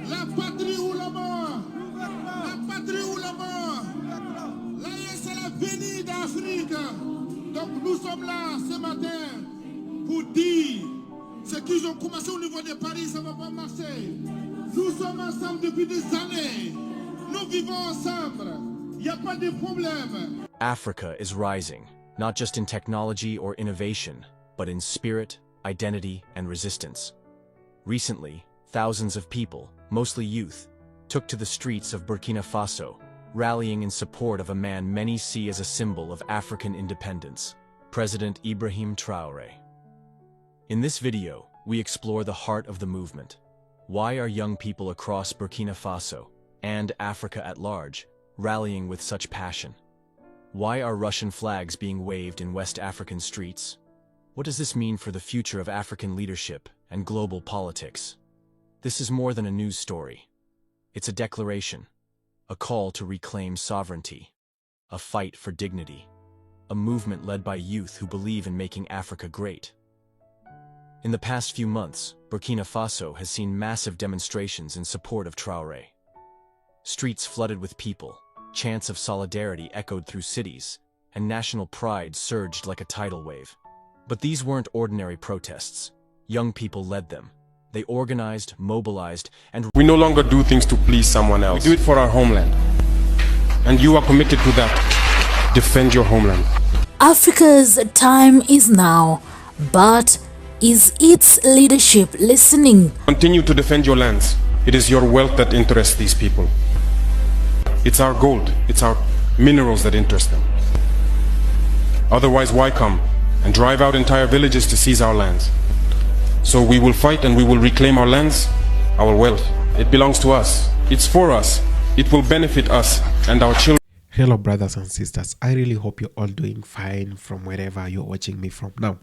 La patrie ou la mort. La patrie ou la mort. L'AES c'est l'avenir d'Afrique. Donc nous sommes là ce matin pour dire ce qu'ils ont commencé au niveau de Paris, ça ne va pas marcher. Nous sommes ensemble depuis des années. Nous vivons ensemble. Il n'y a pas de problème. Africa is rising, not just in technology or innovation, but in spirit, identity, and resistance. Recently, thousands of people, mostly youth, took to the streets of Burkina Faso, rallying in support of a man many see as a symbol of African independence, President Ibrahim Traore. In this video, we explore the heart of the movement. Why are young people across Burkina Faso, and Africa at large, rallying with such passion? Why are Russian flags being waved in West African streets? What does this mean for the future of African leadership and global politics? This is more than a news story. It's a declaration, a call to reclaim sovereignty, a fight for dignity, a movement led by youth who believe in making Africa great. In the past few months, Burkina Faso has seen massive demonstrations in support of Traore. Streets flooded with people, chants of solidarity echoed through cities, and national pride surged like a tidal wave. But these weren't ordinary protests. Young people led them. They organized, mobilized, and we no longer do things to please someone else. We do it for our homeland. And you are committed to that. Defend your homeland. Africa's time is now, but is its leadership listening? Continue to defend your lands. It is your wealth that interests these people. It's our gold, it's our minerals that interest them. Otherwise, why come and drive out entire villages to seize our lands? So we will fight and we will reclaim our lands, our wealth. It belongs to us. It's for us. It will benefit us and our children. Hello brothers and sisters. I really hope you're all doing fine from wherever you're watching me from now.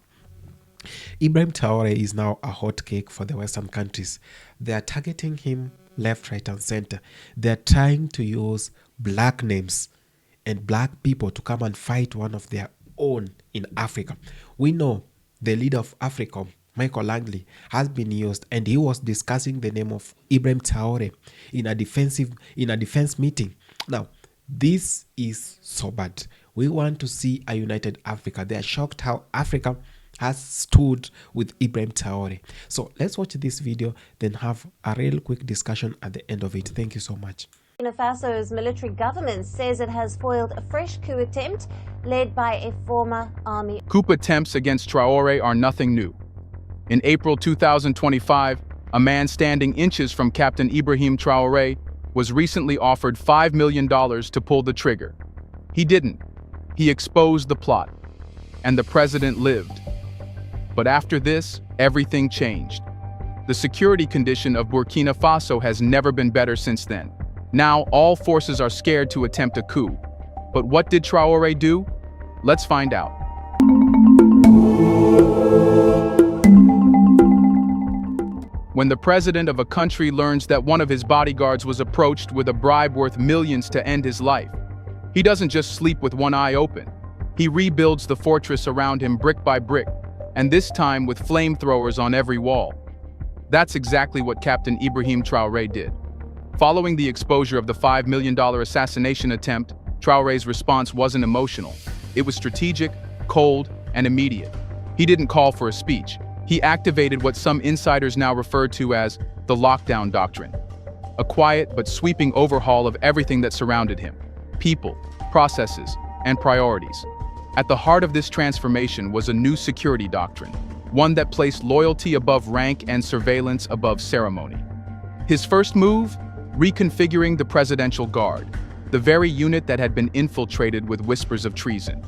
Ibrahim Traore is now a hot cake for the Western countries. They are targeting him left, right and center. They are trying to use black names and black people to come and fight one of their own in Africa. We know the leader of Africa, Michael Langley, has been used, and he was discussing the name of Ibrahim Traore in a defense meeting. Now, this is so bad. We want to see a united Africa. They are shocked how Africa has stood with Ibrahim Traore. So let's watch this video, then have a real quick discussion at the end of it. Thank you so much. Burkina Faso's military government says it has foiled a fresh coup attempt led by a former army. Coup attempts against Traore are nothing new. In April 2025, a man standing inches from Captain Ibrahim Traore was recently offered $5 million to pull the trigger. He didn't. He exposed the plot, and the president lived. But after this, everything changed. The security condition of Burkina Faso has never been better since then. Now, all forces are scared to attempt a coup. But what did Traore do? Let's find out. When the president of a country learns that one of his bodyguards was approached with a bribe worth millions to end his life, he doesn't just sleep with one eye open. He rebuilds the fortress around him brick by brick, and this time with flamethrowers on every wall. That's exactly what Captain Ibrahim Traore did. Following the exposure of the $5 million assassination attempt, Traore's response wasn't emotional. It was strategic, cold, and immediate. He didn't call for a speech. He activated what some insiders now refer to as the lockdown doctrine, a quiet but sweeping overhaul of everything that surrounded him: people, processes, and priorities. At the heart of this transformation was a new security doctrine, one that placed loyalty above rank and surveillance above ceremony. His first move? Reconfiguring the presidential guard. the very unit that had been infiltrated with whispers of treason.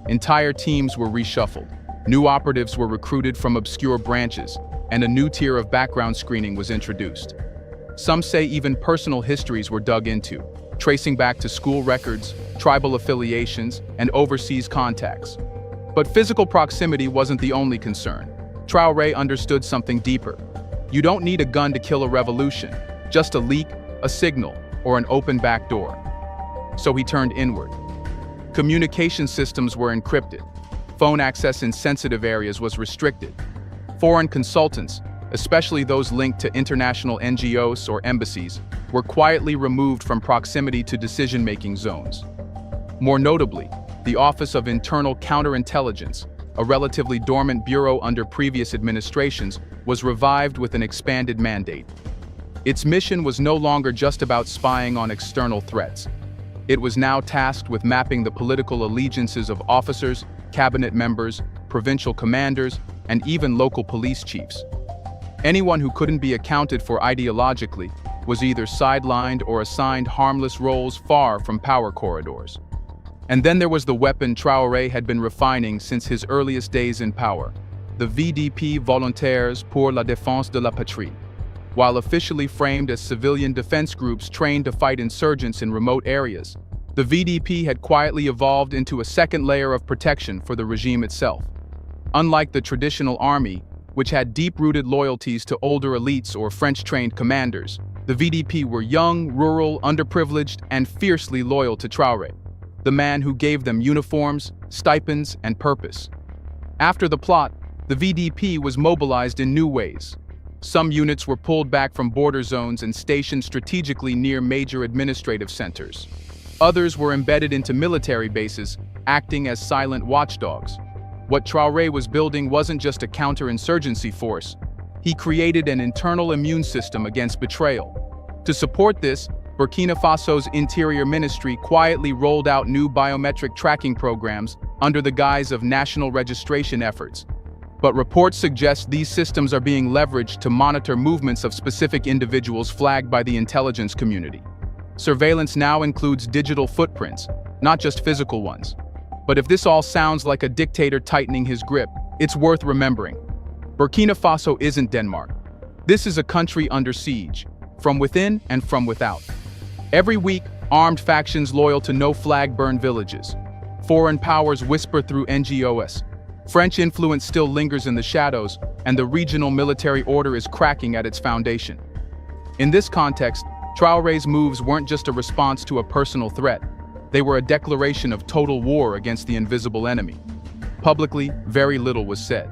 Entire teams were reshuffled, new operatives were recruited from obscure branches, and a new tier of background screening was introduced. Some say even personal histories were dug into, tracing back to school records, tribal affiliations, and overseas contacts. But physical proximity wasn't the only concern. Traore understood something deeper. You don't need a gun to kill a revolution, just a leak, a signal, or an open back door. So he turned inward. Communication systems were encrypted. Phone access in sensitive areas was restricted. Foreign consultants, especially those linked to international NGOs or embassies, were quietly removed from proximity to decision-making zones. More notably, the Office of Internal Counterintelligence, a relatively dormant bureau under previous administrations, was revived with an expanded mandate. Its mission was no longer just about spying on external threats. It was now tasked with mapping the political allegiances of officers, cabinet members, provincial commanders, and even local police chiefs. Anyone who couldn't be accounted for ideologically was either sidelined or assigned harmless roles far from power corridors. And then there was the weapon Traore had been refining since his earliest days in power, the VDP Volontaires pour la Défense de la Patrie. While officially framed as civilian defense groups trained to fight insurgents in remote areas, the VDP had quietly evolved into a second layer of protection for the regime itself. Unlike the traditional army, which had deep-rooted loyalties to older elites or French-trained commanders, the VDP were young, rural, underprivileged, and fiercely loyal to Traore, the man who gave them uniforms, stipends, and purpose. After the plot, the VDP was mobilized in new ways. Some units were pulled back from border zones and stationed strategically near major administrative centers. Others were embedded into military bases, acting as silent watchdogs. What Traore was building wasn't just a counterinsurgency force. He created an internal immune system against betrayal. To support this, Burkina Faso's Interior Ministry quietly rolled out new biometric tracking programs under the guise of national registration efforts. But reports suggest these systems are being leveraged to monitor movements of specific individuals flagged by the intelligence community. Surveillance now includes digital footprints, not just physical ones. But if this all sounds like a dictator tightening his grip, it's worth remembering. Burkina Faso isn't Denmark. This is a country under siege, from within and from without. Every week, armed factions loyal to no-flag-burned villages. Foreign powers whisper through NGOs. French influence still lingers in the shadows, and the regional military order is cracking at its foundation. In this context, Traore's moves weren't just a response to a personal threat. They were a declaration of total war against the invisible enemy. Publicly, very little was said.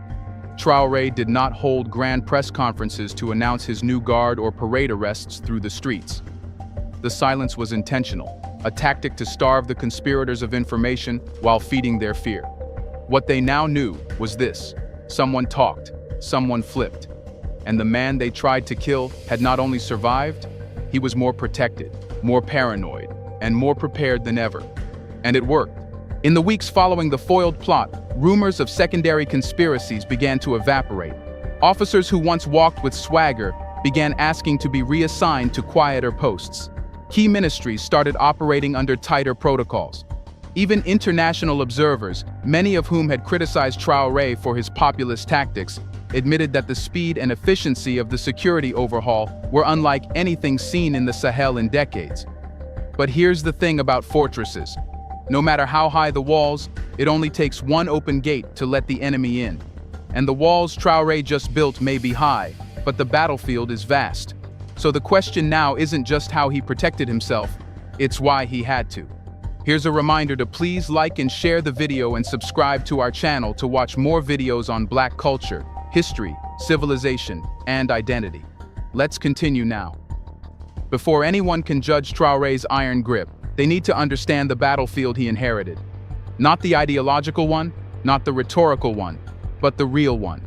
Traore did not hold grand press conferences to announce his new guard or parade arrests through the streets. The silence was intentional, a tactic to starve the conspirators of information while feeding their fear. What they now knew was this: someone talked, someone flipped. And the man they tried to kill had not only survived, he was more protected, more paranoid, and more prepared than ever. And it worked. In the weeks following the foiled plot, rumors of secondary conspiracies began to evaporate. Officers who once walked with swagger began asking to be reassigned to quieter posts. Key ministries started operating under tighter protocols. Even international observers, many of whom had criticized Traore for his populist tactics, admitted that the speed and efficiency of the security overhaul were unlike anything seen in the Sahel in decades. But here's the thing about fortresses. No matter how high the walls, it only takes one open gate to let the enemy in. And the walls Traore just built may be high, but the battlefield is vast. So the question now isn't just how he protected himself, it's why he had to. Here's a reminder to please like and share the video and subscribe to our channel to watch more videos on Black culture, history, civilization, and identity. Let's continue now. Before anyone can judge Traore's iron grip, they need to understand the battlefield he inherited. Not the ideological one, not the rhetorical one, but the real one.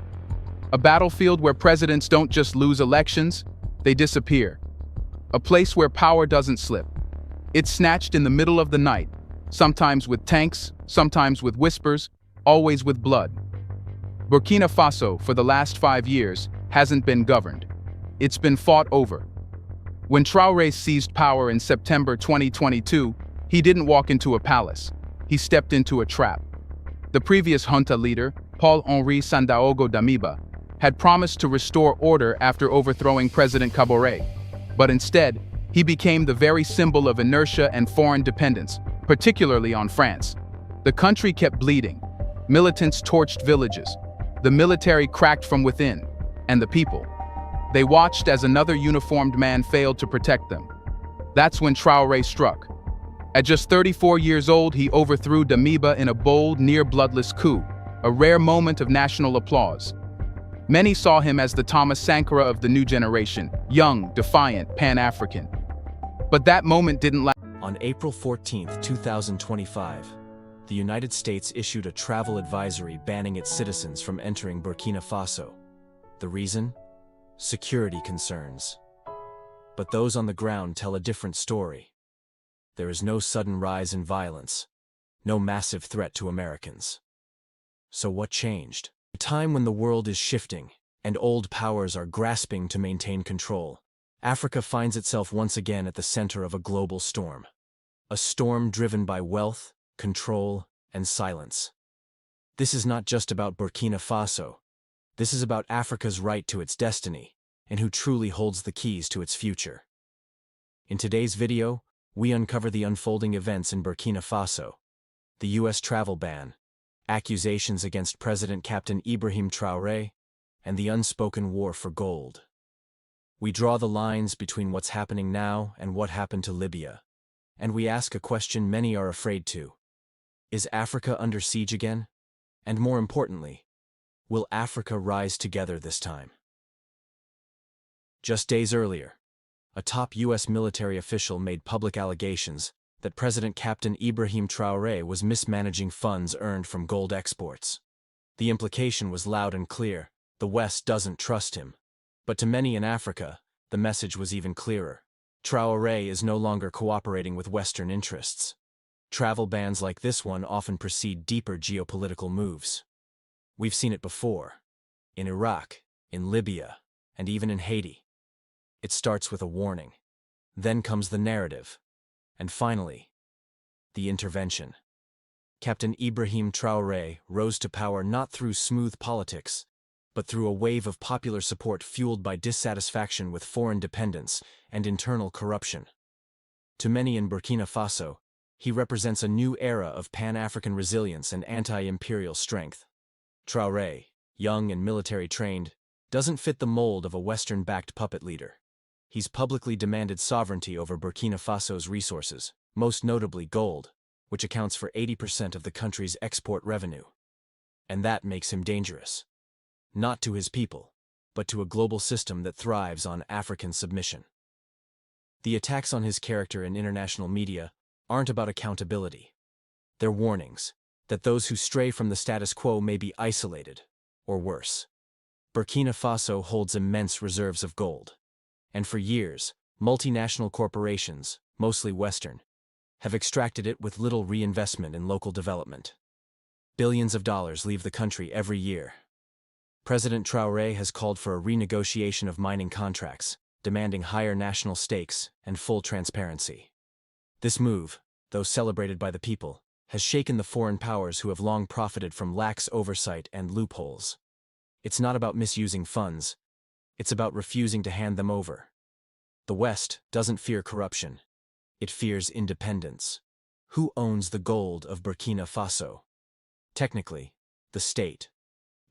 A battlefield where presidents don't just lose elections, they disappear. A place where power doesn't slip. It's snatched in the middle of the night, sometimes with tanks, sometimes with whispers, always with blood. Burkina Faso, for the last 5 years, hasn't been governed. It's been fought over. When Traore seized power in September 2022, He didn't walk into a palace. He stepped into a trap. The previous junta leader, Paul-Henri Sandaogo Damiba, had promised to restore order after overthrowing President Kabore. But instead, he became the very symbol of inertia and foreign dependence, particularly on France. The country kept bleeding. Militants torched villages. The military cracked from within. And the people. They watched as another uniformed man failed to protect them. That's when Traore struck. At just 34 years old, he overthrew Damiba in a bold, near-bloodless coup, a rare moment of national applause. Many saw him as the Thomas Sankara of the new generation, young, defiant, Pan-African. But that moment didn't last. On April 14, 2025, the United States issued a travel advisory banning its citizens from entering Burkina Faso. The reason? Security concerns. But those on the ground tell a different story. There is no sudden rise in violence, no massive threat to Americans. So what changed? A time when the world is shifting, and old powers are grasping to maintain control, Africa finds itself once again at the center of a global storm. A storm driven by wealth, control, and silence. This is not just about Burkina Faso. This is about Africa's right to its destiny, and who truly holds the keys to its future. In today's video, we uncover the unfolding events in Burkina Faso, the U.S. travel ban, accusations against President Captain Ibrahim Traore, and the unspoken war for gold. We draw the lines between what's happening now and what happened to Libya, and we ask a question many are afraid to. Is Africa under siege again? And more importantly, will Africa rise together this time? Just days earlier, a top U.S. military official made public allegations that President Captain Ibrahim Traore was mismanaging funds earned from gold exports. The implication was loud and clear: the West doesn't trust him. But to many in Africa, the message was even clearer. Traore is no longer cooperating with Western interests. Travel bans like this one often precede deeper geopolitical moves. We've seen it before. In Iraq, in Libya, and even in Haiti. It starts with a warning. Then comes the narrative. And finally, the intervention. Captain Ibrahim Traore rose to power not through smooth politics, but through a wave of popular support fueled by dissatisfaction with foreign dependence and internal corruption. To many in Burkina Faso, he represents a new era of Pan-African resilience and anti-imperial strength. Traore, young and military-trained, doesn't fit the mold of a Western-backed puppet leader. He's publicly demanded sovereignty over Burkina Faso's resources, most notably gold, which accounts for 80% of the country's export revenue. And that makes him dangerous. Not to his people, but to a global system that thrives on African submission. The attacks on his character in international media aren't about accountability. They're warnings that those who stray from the status quo may be isolated, or worse. Burkina Faso holds immense reserves of gold. And for years, multinational corporations, mostly Western, have extracted it with little reinvestment in local development. Billions of dollars leave the country every year. President Traore has called for a renegotiation of mining contracts, demanding higher national stakes and full transparency. This move, though celebrated by the people, has shaken the foreign powers who have long profited from lax oversight and loopholes. It's not about misusing funds. It's about refusing to hand them over. The West doesn't fear corruption. It fears independence. Who owns the gold of Burkina Faso? Technically, the state.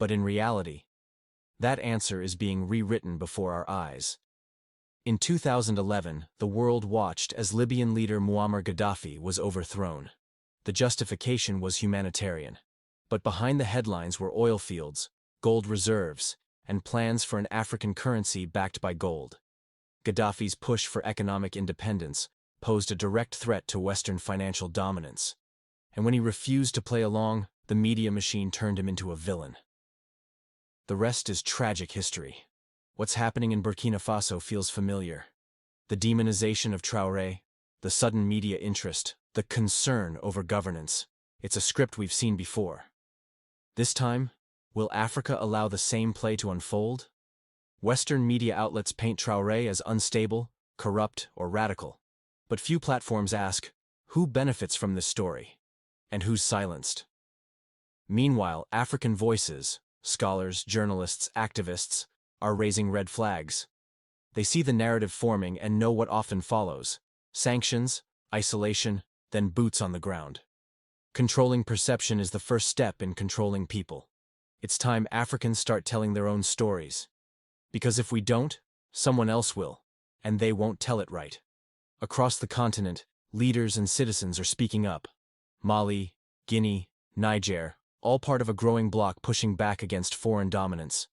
But in reality, that answer is being rewritten before our eyes. In 2011, the world watched as Libyan leader Muammar Gaddafi was overthrown. The justification was humanitarian. But behind the headlines were oil fields, gold reserves, and plans for an African currency backed by gold. Gaddafi's push for economic independence posed a direct threat to Western financial dominance. And when he refused to play along, the media machine turned him into a villain. The rest is tragic history. What's happening in Burkina Faso feels familiar. The demonization of Traore, the sudden media interest, the concern over governance. It's a script we've seen before. This time, will Africa allow the same play to unfold? Western media outlets paint Traore as unstable, corrupt, or radical. But few platforms ask, Who benefits from this story? And who's silenced? Meanwhile, African voices, scholars, journalists, activists, are raising red flags. They see the narrative forming and know what often follows: sanctions, isolation, then boots on the ground. Controlling perception is the first step in controlling people. It's time Africans start telling their own stories. Because if we don't, someone else will, and they won't tell it right. Across the continent, leaders and citizens are speaking up. Mali, Guinea, Niger, all part of a growing bloc pushing back against foreign dominance.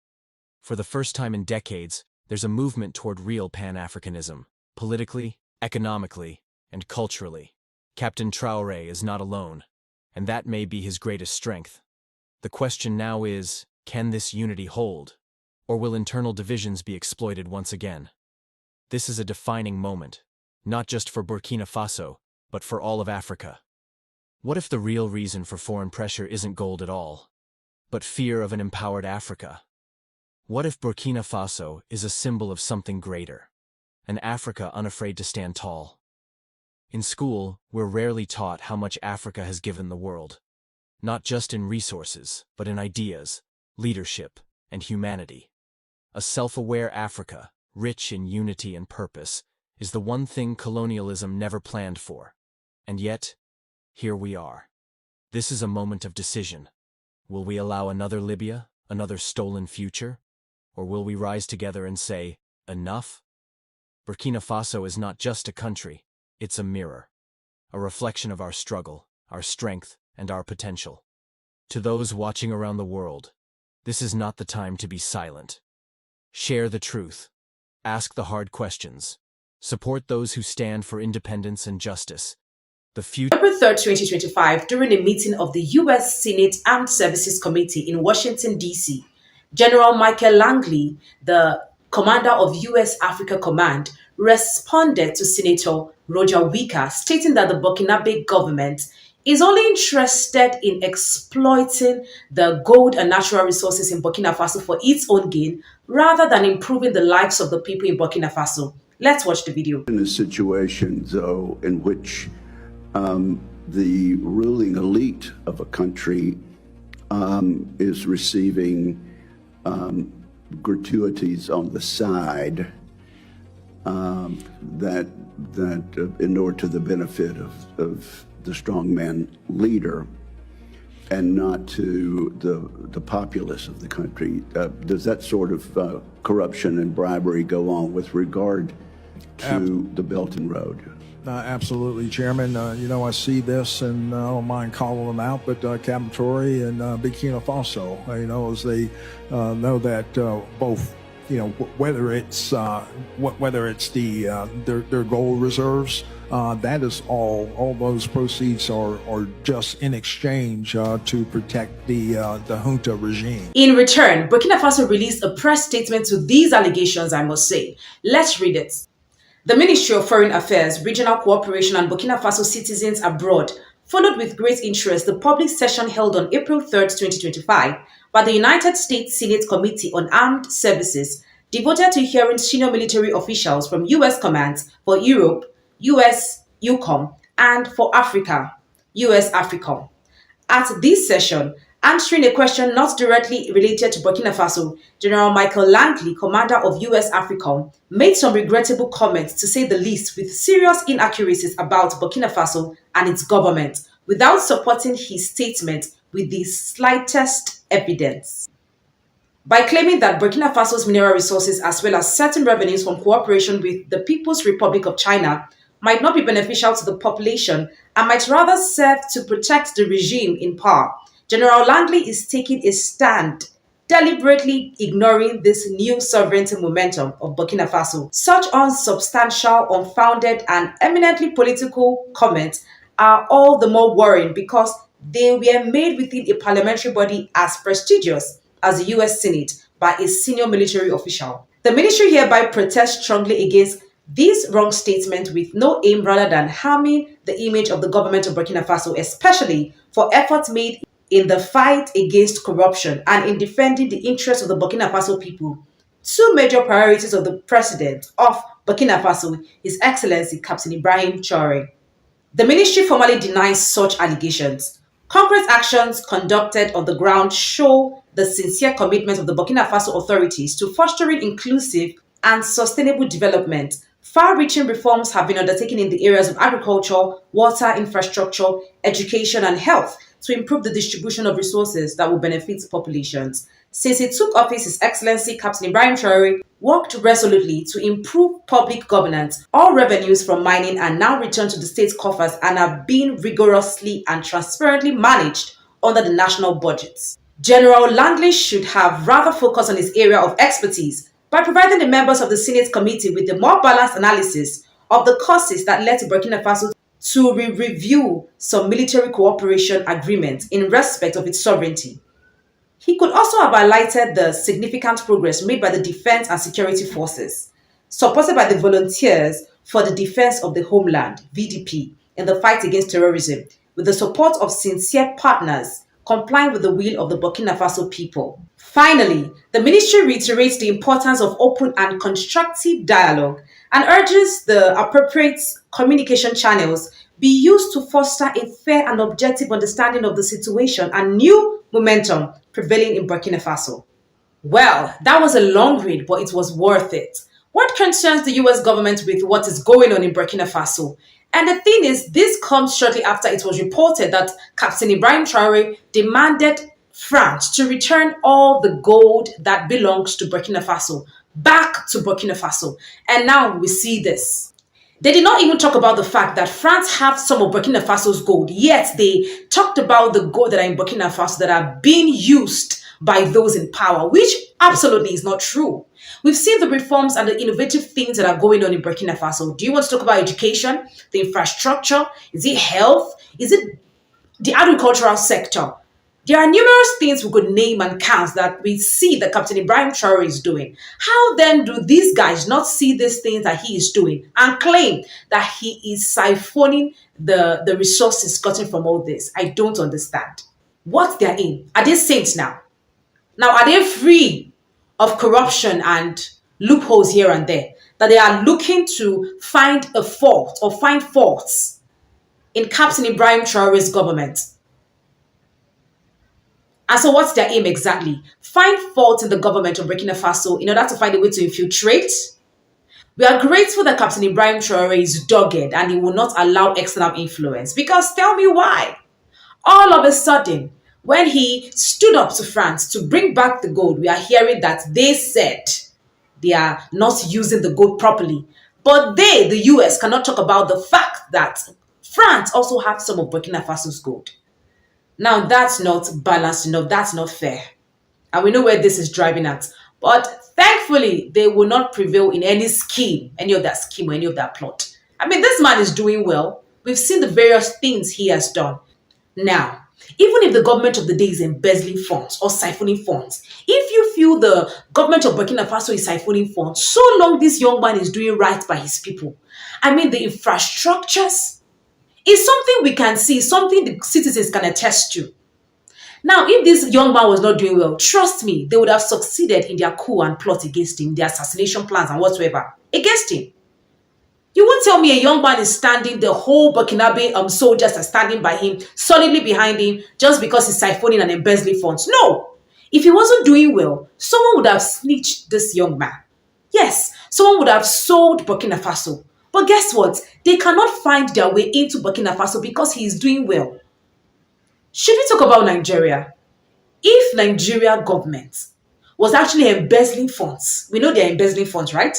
For the first time in decades, there's a movement toward real Pan-Africanism, politically, economically, and culturally. Captain Traore is not alone, and that may be his greatest strength. The question now is, can this unity hold? Or will internal divisions be exploited once again? This is a defining moment, not just for Burkina Faso, but for all of Africa. What if the real reason for foreign pressure isn't gold at all, but fear of an empowered Africa? What if Burkina Faso is a symbol of something greater, an Africa unafraid to stand tall? In school, we're rarely taught how much Africa has given the world, not just in resources, but in ideas, leadership, and humanity. A self-aware Africa, rich in unity and purpose, is the one thing colonialism never planned for. And yet, here we are. This is a moment of decision. Will we allow another Libya, another stolen future? Or will we rise together and say, enough? Burkina Faso is not just a country, it's a mirror, a reflection of our struggle, our strength, and our potential. To those watching around the world, this is not the time to be silent. Share the truth. Ask the hard questions. Support those who stand for independence and justice. April 3rd, 2025, during a meeting of the U.S. Senate Armed Services Committee in Washington, D.C., General Michael Langley, the commander of U.S. Africa Command, responded to Senator Roger Wicker, stating that the Burkinabe government is only interested in exploiting the gold and natural resources in Burkina Faso for its own gain, rather than improving the lives of the people in Burkina Faso. Let's watch the video. In a situation, though, in which the ruling elite of a country is receiving gratuities on the side that inure to the benefit of the strongman leader and not to the populace of the country. Does that sort of corruption and bribery go on with regard to the Belt and Road? Absolutely, Chairman. I see this, and I don't mind calling them out, but Captain Traore and Burkina Faso, as they know that both, whether it's their gold reserves, that is all those proceeds are just in exchange to protect the junta regime. In return, Burkina Faso released a press statement to these allegations, I must say. Let's read it. The Ministry of Foreign Affairs, Regional Cooperation and Burkina Faso Citizens Abroad followed with great interest the public session held on April 3rd, 2025 by the United States Senate Committee on Armed Services, devoted to hearing senior military officials from U.S. commands for Europe, U.S. EUCOM, and for Africa, U.S. AFRICOM. At this session, answering a question not directly related to Burkina Faso, General Michael Langley, commander of U.S. AFRICOM, made some regrettable comments, to say the least, with serious inaccuracies about Burkina Faso and its government, without supporting his statement with the slightest evidence. By claiming that Burkina Faso's mineral resources as well as certain revenues from cooperation with the People's Republic of China might not be beneficial to the population and might rather serve to protect the regime in power, General Langley is taking a stand, deliberately ignoring this new sovereignty momentum of Burkina Faso. Such unsubstantial, unfounded, and eminently political comments are all the more worrying because they were made within a parliamentary body as prestigious as the U.S. Senate by a senior military official. The ministry hereby protests strongly against this wrong statement with no aim rather than harming the image of the government of Burkina Faso, especially for efforts made in the fight against corruption and in defending the interests of the Burkina Faso people. Two major priorities of the president of Burkina Faso, His Excellency Captain Ibrahim Traore. The ministry formally denies such allegations. Concrete actions conducted on the ground show the sincere commitment of the Burkina Faso authorities to fostering inclusive and sustainable development. Far-reaching reforms have been undertaken in the areas of agriculture, water, infrastructure, education, and health to improve the distribution of resources that will benefit populations. Since he took office, His Excellency Captain Ibrahim Traore worked resolutely to improve public governance. All revenues from mining are now returned to the state coffers and are being rigorously and transparently managed under the national budgets. General Langley should have rather focused on his area of expertise by providing the members of the Senate Committee with a more balanced analysis of the causes that led to Burkina Faso to review some military cooperation agreements in respect of its sovereignty. He could also have highlighted the significant progress made by the defense and security forces, supported by the Volunteers for the Defense of the Homeland, VDP, in the fight against terrorism, with the support of sincere partners complying with the will of the Burkina Faso people. Finally, the ministry reiterates the importance of open and constructive dialogue and urges the appropriate communication channels be used to foster a fair and objective understanding of the situation and new momentum prevailing in Burkina Faso. Well, that was a long read, but it was worth it. What concerns the US government with what is going on in Burkina Faso? And the thing is, this comes shortly after it was reported that Captain Ibrahim Traore demanded France to return all the gold that belongs to Burkina Faso back to Burkina Faso. And now we see this. They did not even talk about the fact that France have some of Burkina Faso's gold, yet they talked about the gold that are in Burkina Faso that are being used by those in power, which absolutely is not true. We've seen the reforms and the innovative things that are going on in Burkina Faso. Do you want to talk about education, the infrastructure? Is it health? Is it the agricultural sector? There are numerous things we could name and count that we see that Captain Ibrahim Traore is doing. How then do these guys not see these things that he is doing and claim that he is siphoning the resources gotten from all this? I don't understand. What they're in? Are they saints now? Now, are they free of corruption and loopholes here and there? That they are looking to find a fault or find faults in Captain Ibrahim Traore's government? And so what's their aim exactly? Find fault in the government of Burkina Faso in order to find a way to infiltrate? We are grateful that Captain Ibrahim Traore is dogged and he will not allow external influence. Because tell me why. All of a sudden, when he stood up to France to bring back the gold, we are hearing that they said they are not using the gold properly. But they, the US, cannot talk about the fact that France also has some of Burkina Faso's gold. Now, that's not balanced enough. That's not fair. And we know where this is driving at. But thankfully, they will not prevail in any scheme, any of that scheme or any of that plot. I mean, this man is doing well. We've seen the various things he has done. Now, even if the government of the day is embezzling funds or siphoning funds, if you feel the government of Burkina Faso is siphoning funds, so long this young man is doing right by his people. I mean, the infrastructures is something we can see, something the citizens can attest to. Now, if this young man was not doing well, trust me, they would have succeeded in their coup and plot against him, their assassination plans and whatsoever against him. You won't tell me a young man is standing, the whole Burkinabe soldiers are standing by him, solidly behind him, just because he's siphoning and embezzling funds. No! If he wasn't doing well, someone would have snitched this young man. Yes, someone would have sold Burkina Faso. But guess what? They cannot find their way into Burkina Faso because he is doing well. Should we talk about Nigeria? If Nigeria government was actually embezzling funds, we know they're embezzling funds, right?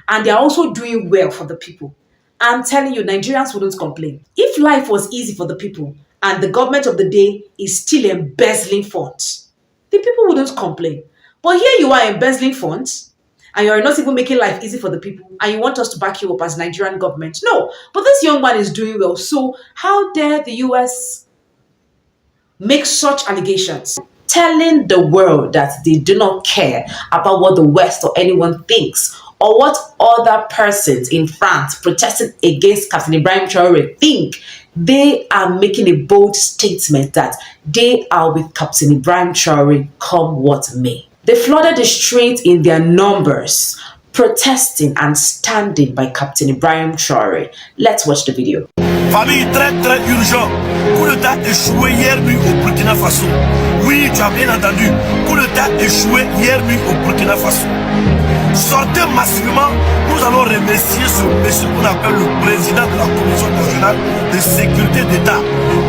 And they're also doing well for the people. I'm telling you, Nigerians wouldn't complain. If life was easy for the people and the government of the day is still embezzling funds, the people wouldn't complain. But here you are embezzling funds, and you're not even making life easy for the people, and you want us to back you up as Nigerian government. No, but this young man is doing well. So how dare the US make such allegations? Telling the world that they do not care about what the West or anyone thinks, or what other persons in France protesting against Captain Ibrahim Traore think. They are making a bold statement that they are with Captain Ibrahim Traore come what may. They flooded the streets in their numbers, protesting and standing by Captain Ibrahim Traore. Let's watch the video. Famille, très très urgent. Coup d'État échoué hier nuit au Burkina Faso. Oui, tu as bien entendu. Coup d'État échoué hier nuit au Burkina Faso. Sortez massivement. Nous allons remercier ce monsieur qu'on appelle le président de la Commission nationale de sécurité d'État,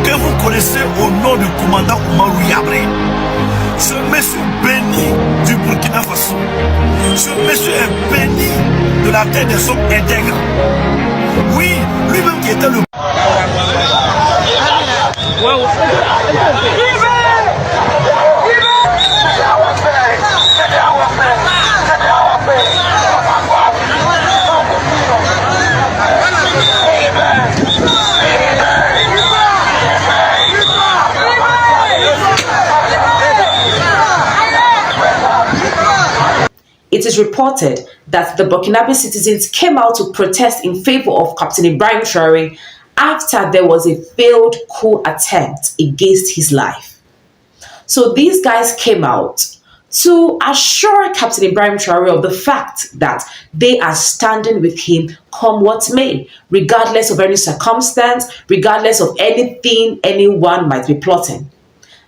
que vous connaissez au nom du commandant Oumarou Yabré. Ce monsieur béni du Burkina Faso. Ce monsieur est béni de la tête des hommes intègres. Oui, lui-même qui était le... It is reported that the Burkinabe citizens came out to protest in favor of Captain Ibrahim Traore after there was a failed coup attempt against his life. So these guys came out to assure Captain Ibrahim Traore of the fact that they are standing with him come what may, regardless of any circumstance, regardless of anything anyone might be plotting.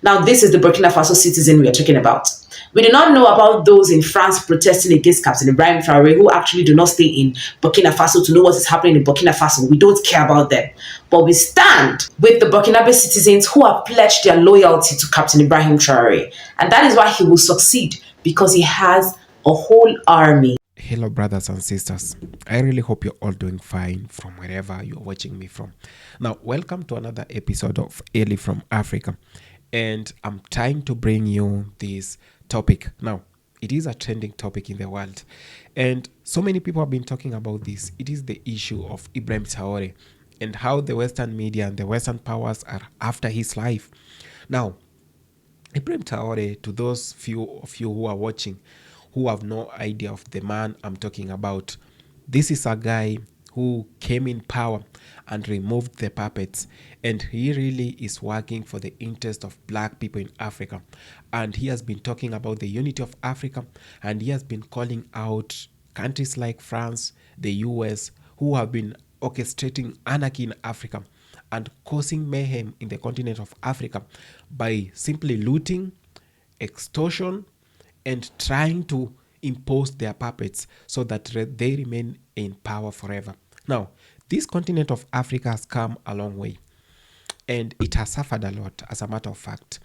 Now, this is the Burkina Faso citizen we are talking about. We do not know about those in France protesting against Captain Ibrahim Traore who actually do not stay in Burkina Faso to know what is happening in Burkina Faso. We don't care about them. But we stand with the Burkinabe citizens who have pledged their loyalty to Captain Ibrahim Traore. And that is why he will succeed, because he has a whole army. Hello, brothers and sisters. I really hope you're all doing fine from wherever you're watching me from. Now, welcome to another episode of Early from Africa. And I'm trying to bring you this topic. Now, it is a trending topic in the world. And so many people have been talking about this. It is the issue of Ibrahim Traore and how the Western media and the Western powers are after his life. Now, Ibrahim Traore, to those few of you who are watching, who have no idea of the man I'm talking about, this is a guy who came in power and removed the puppets, and he really is working for the interest of black people in Africa. And he has been talking about the unity of Africa, and he has been calling out countries like France, the US, who have been orchestrating anarchy in Africa and causing mayhem in the continent of Africa by simply looting, extortion, and trying to impose their puppets so that they remain in power forever. Now, this continent of Africa has come a long way, and it has suffered a lot. As a matter of fact,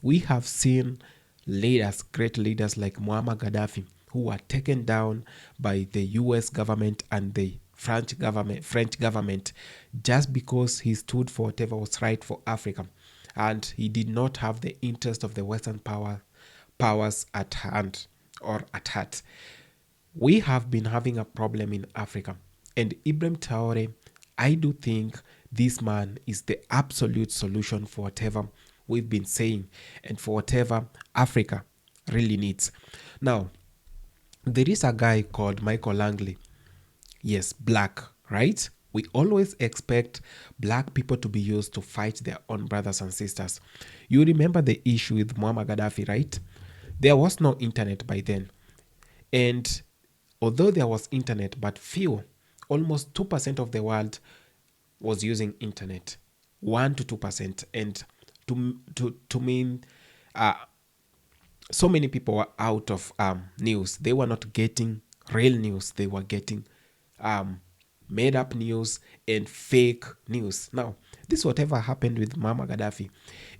we have seen leaders, great leaders like Muammar Gaddafi, who were taken down by the US government and the French government just because he stood for whatever was right for Africa, and he did not have the interest of the Western powers at hand or at heart. We have been having a problem in Africa, and Ibrahim Traore, I do think this man is the absolute solution for whatever we've been saying and for whatever Africa really needs. Now, there is a guy called Michael Langley. Yes, black, right? We always expect black people to be used to fight their own brothers and sisters. You remember the issue with Muammar Gaddafi, right? There was no internet by then. And although there was internet, but few, almost 2% of the world was using internet. 1 to 2%. And to mean so many people were out of news. They were not getting real news. They were getting made up news and fake news. Now, this whatever happened with Muammar Gaddafi.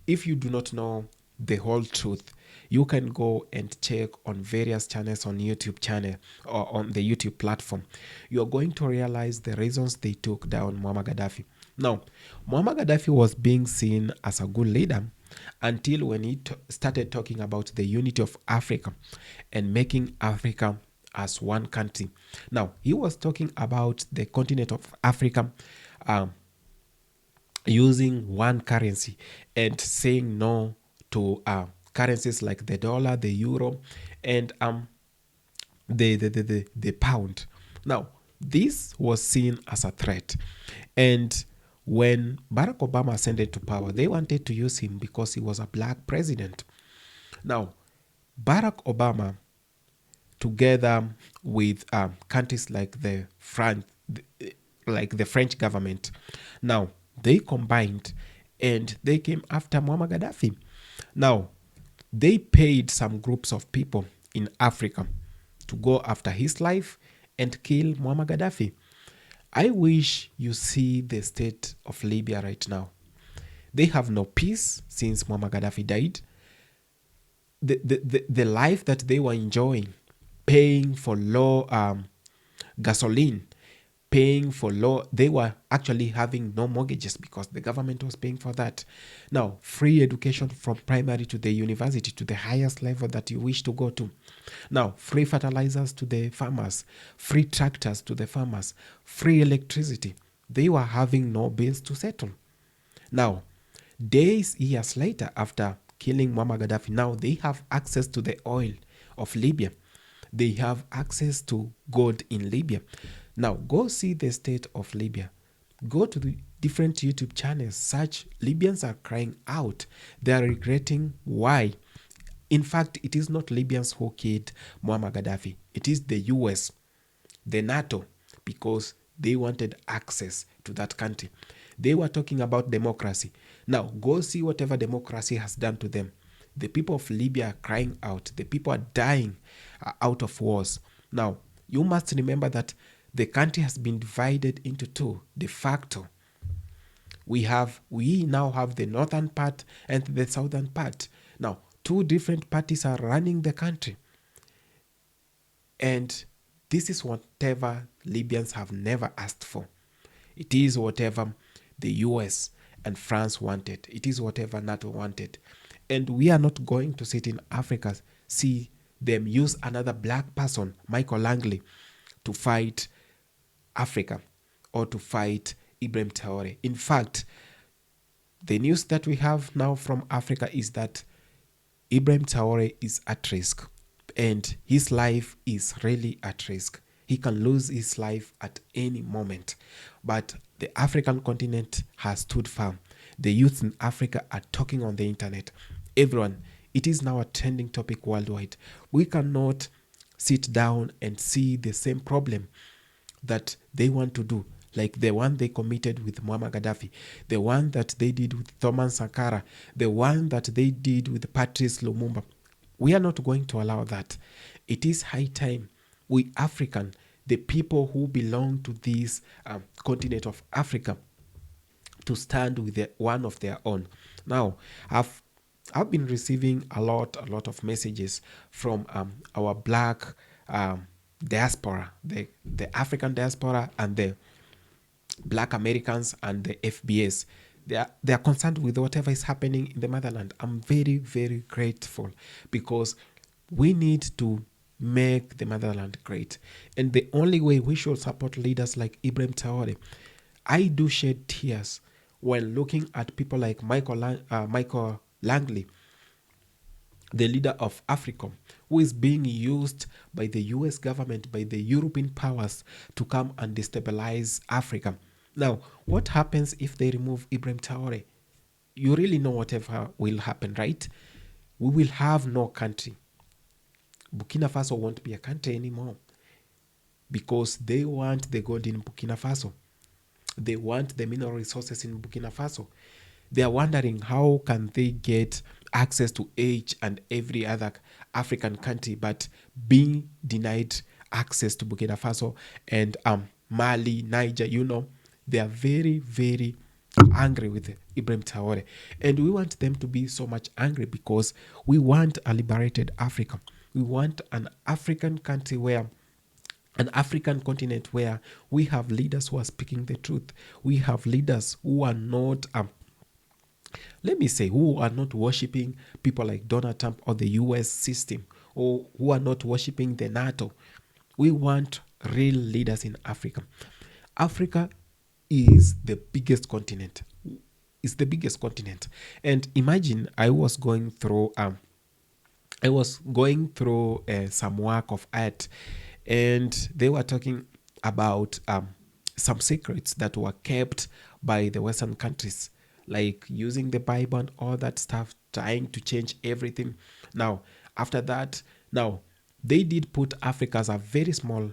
If you do not know the whole truth, you can go and check on various channels on YouTube channel or on the YouTube platform. You're going to realize the reasons they took down Muammar Gaddafi. Now, Muammar Gaddafi was being seen as a good leader until when he started talking about the unity of Africa and making Africa as one country. Now, he was talking about the continent of Africa using one currency and saying no to currencies like the dollar, the euro, and the pound. Now, this was seen as a threat. And when Barack Obama ascended to power, they wanted to use him because he was a black president. Now, Barack Obama, together with countries like the French government, now They combined and they came after Muammar Gaddafi. Now, they paid some groups of people in Africa to go after his life and kill Muammar Gaddafi. I wish you see the state of Libya right now. They have no peace since Muammar Gaddafi died. The life that they were enjoying, paying for low gasoline, paying for low, they were actually having no mortgages because the government was paying for that. Now, free education from primary to the university, to the highest level that you wish to go to. Now, free fertilizers to the farmers, free tractors to the farmers, free electricity. They were having no bills to settle. Now, years later, after killing Muammar Gaddafi, now they have access to the oil of Libya. They have access to gold in Libya. Now, go see the state of Libya. Go to the different YouTube channels. Search, Libyans are crying out. They are regretting why. In fact, it is not Libyans who killed Muammar Gaddafi. It is the US, the NATO, because they wanted access to that country. They were talking about democracy. Now, go see whatever democracy has done to them. The people of Libya are crying out. The people are dying out of wars. Now, you must remember that the country has been divided into two, de facto. We now have the northern part and the southern part. Now, two different parties are running the country. And this is whatever Libyans have never asked for. It is whatever the US and France wanted. It is whatever NATO wanted. And we are not going to sit in Africa, see them use another black person, Michael Langley, to fight Africa or to fight Ibrahim Traore. In fact, the news that we have now from Africa is that Ibrahim Traore is at risk and his life is really at risk. He can lose his life at any moment. But the African continent has stood firm. The youth in Africa are talking on the internet. Everyone, it is now a trending topic worldwide. We cannot sit down and see the same problem that they want to do, like the one they committed with Muammar Gaddafi, the one that they did with Thomas Sankara, the one that they did with Patrice Lumumba. We are not going to allow that. It is high time we African, the people who belong to this continent of Africa, to stand with one of their own. Now, I've been receiving a lot of messages from our black diaspora, the African diaspora and the black Americans and the FBS. They are concerned with whatever is happening in the motherland. I'm very, very grateful because we need to make the motherland great. And the only way we should support leaders like Ibrahim Traore, I do shed tears when looking at people like Michael Langley, the leader of AFRICOM, who is being used by the US government, by the European powers to come and destabilize Africa. Now, what happens if they remove Ibrahim Traore? You really know whatever will happen, right? We will have no country. Burkina Faso won't be a country anymore because they want the gold in Burkina Faso. They want the mineral resources in Burkina Faso. They are wondering how can they get access to each and every other African country, but being denied access to Burkina Faso and Mali, Niger, they are very, very angry with Ibrahim Traore. And we want them to be so much angry because we want a liberated Africa. We want an African country an African continent where we have leaders who are speaking the truth. We have leaders who are not, who are not worshipping people like Donald Trump or the US system, or who are not worshipping the NATO. We want real leaders in Africa. Africa is the biggest continent. It's the biggest continent. And imagine I was going through some work of art, and they were talking about some secrets that were kept by the Western countries, like using the Bible and all that stuff, trying to change everything. Now, after that, they did put Africa as a very small,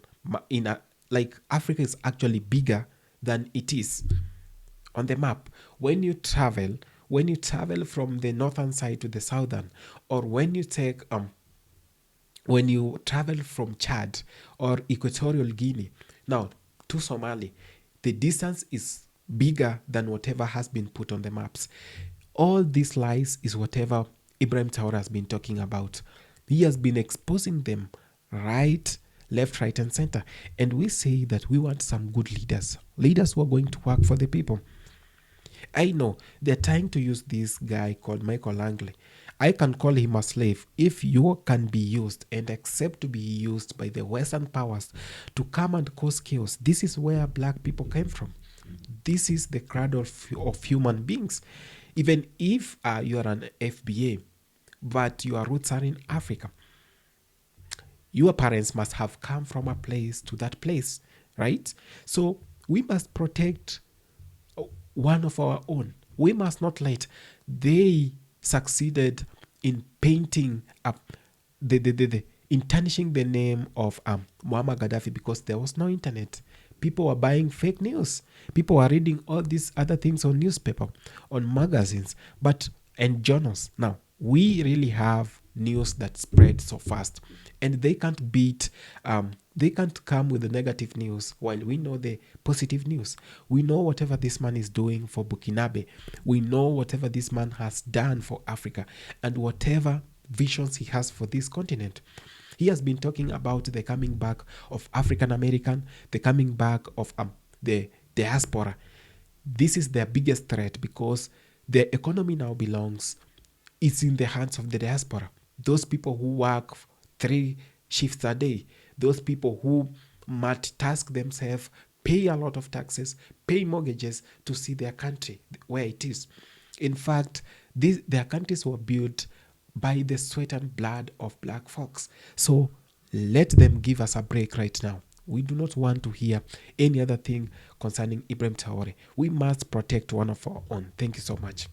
Africa is actually bigger than it is. on the map. When you travel from the northern side to the southern, or when you travel from Chad or Equatorial Guinea now to Somali, the distance is bigger than whatever has been put on the maps. All these lies is whatever Ibrahim Traore has been talking about. He has been exposing them right, left, right, and center. And we say that we want some good leaders who are going to work for the people. I know they're trying to use this guy called Michael Langley. I can call him a slave if you can be used and accept to be used by the Western powers to come and cause chaos. This is where black people came from. This is the cradle of human beings. Even if you are an FBA, but your roots are in Africa, your parents must have come from a place to that place, right? So we must protect one of our own. We must not let they succeeded in painting up in tarnishing the name of Muammar Gaddafi because there was no internet. People were buying fake news. People were reading all these other things on newspaper, on magazines, and journals. Now, we really have news that spread so fast, and they can't beat, they can't come with the negative news while we know the positive news. We know whatever this man is doing for Burkina. We know whatever this man has done for Africa and whatever visions he has for this continent. He has been talking about the coming back of African American, the coming back of the diaspora. This is their biggest threat because the economy now it's in the hands of the diaspora. Those people who work 3 shifts a day, those people who multitask themselves, pay a lot of taxes, pay mortgages to see their country where it is. In fact, their countries were built by the sweat and blood of black folks. So let them give us a break right now. We do not want to hear any other thing concerning Ibrahim Traore. We must protect one of our own. Thank you so much.